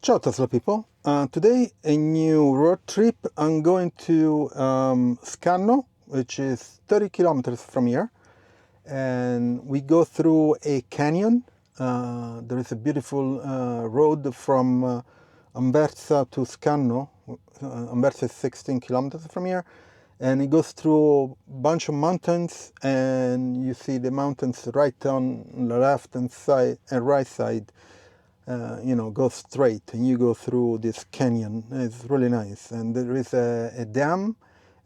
Ciao Tesla people, today a new road trip. I'm going to Scanno, which is 30 kilometers from here, and we go through a canyon. There is a beautiful road from Anversa to Scanno. Anversa is 16 kilometers from here, and it goes through a bunch of mountains, and you see the mountains right on the left and side and right side. Go straight and you go through this canyon. It's really nice, and there is a dam,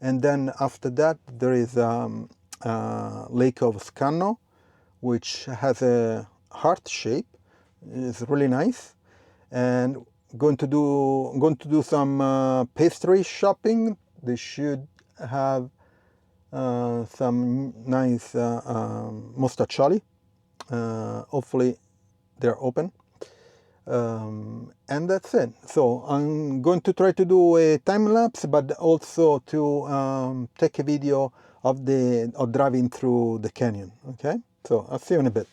and then after that there is Lake of Scanno, which has a heart shape. It's really nice, and I'm going to do some pastry shopping. They should have some nice mostaccioli. Hopefully they're open. And that's it. So I'm going to try to do a time lapse, but also to take a video of driving through the canyon. Okay, so I'll see you in a bit.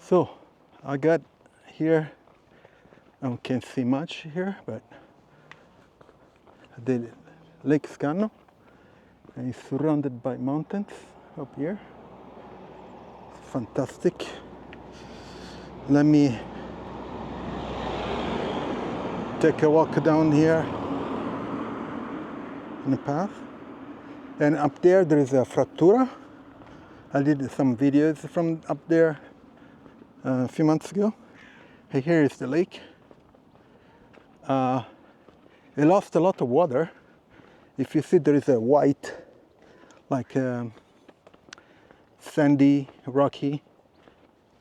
So I got here, I can't see much here, but the Lake Scanno, and it's surrounded by mountains up here. It's fantastic. Let me take a walk down here. in the path. And up there is a frattura. I did some videos from up there a few months ago. And here is the lake. It lost a lot of water. If you see, there is a white, like sandy, rocky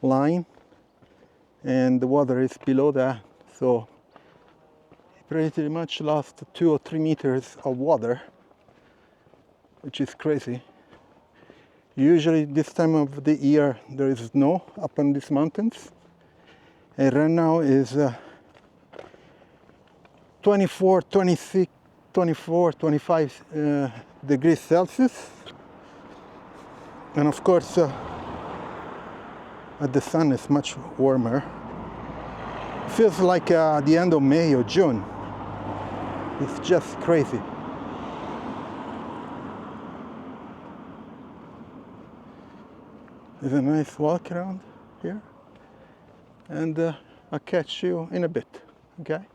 line, and the water is below that, so it pretty much lost 2 or 3 meters of water, which is crazy. Usually this time of the year there is snow up on these mountains, and right now is 24, 26, 24, 25 degrees Celsius. And of course, the sun is much warmer. It feels like the end of May or June. It's just crazy. There's a nice walk around here. And I'll catch you in a bit, okay?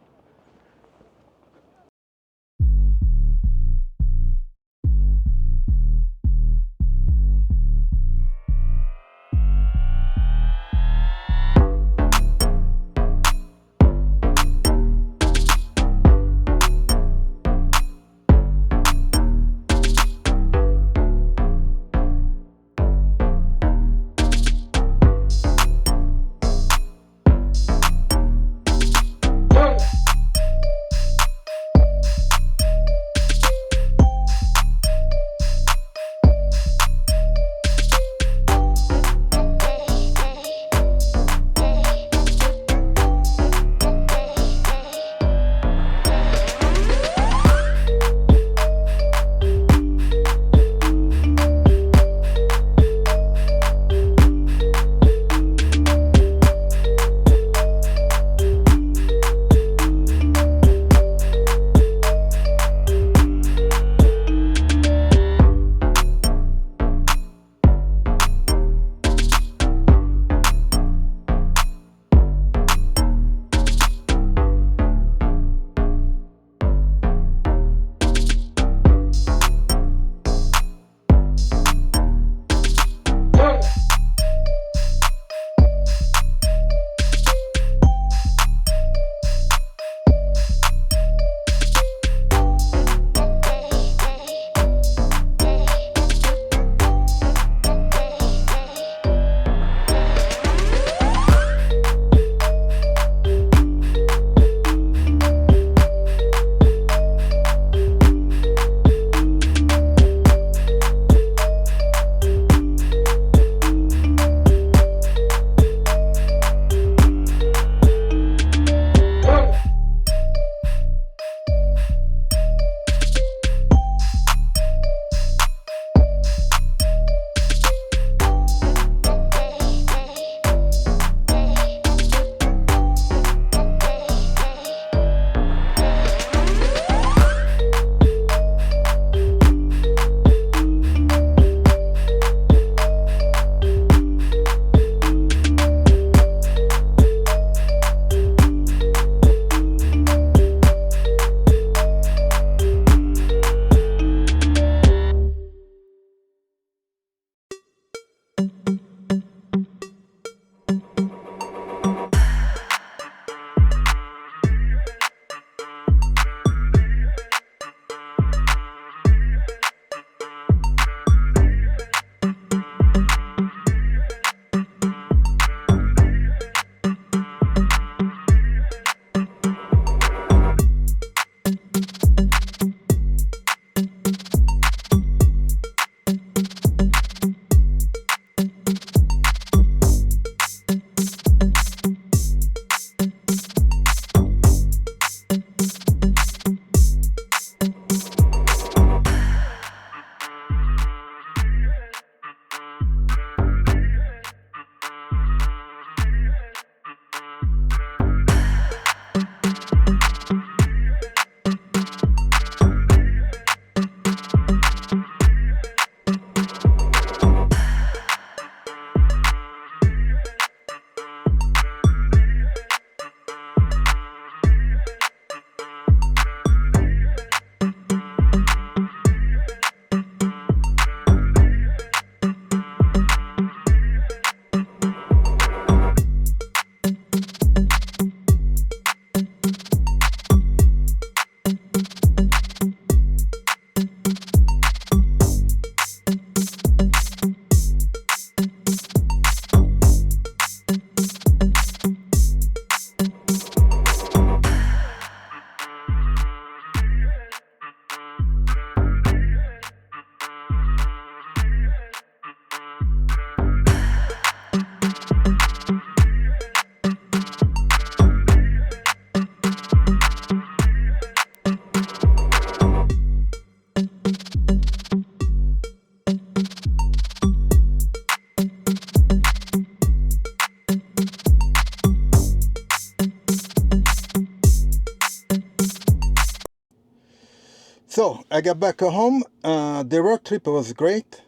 So I got back home. The road trip was great.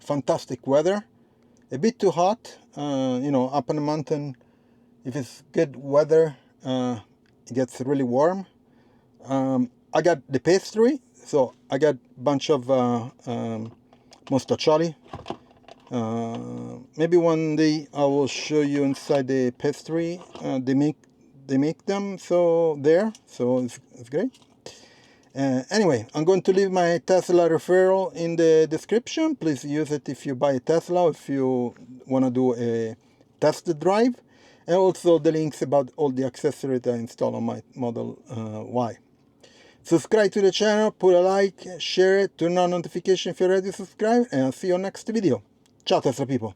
Fantastic weather. A bit too hot. You know, up on the mountain, if it's good weather, it gets really warm. I got the pastry, so I got a bunch of mostaccioli. Maybe one day I will show you inside the pastry. They make them so it's great. Anyway, I'm going to leave my Tesla referral in the description. Please use it if you buy a Tesla, if you want to do a test drive, and also the links about all the accessories I install on my Model Y. Subscribe to the channel, put a like, share it, turn on notification if you're already subscribed, and I'll see you next video. Ciao Tesla people!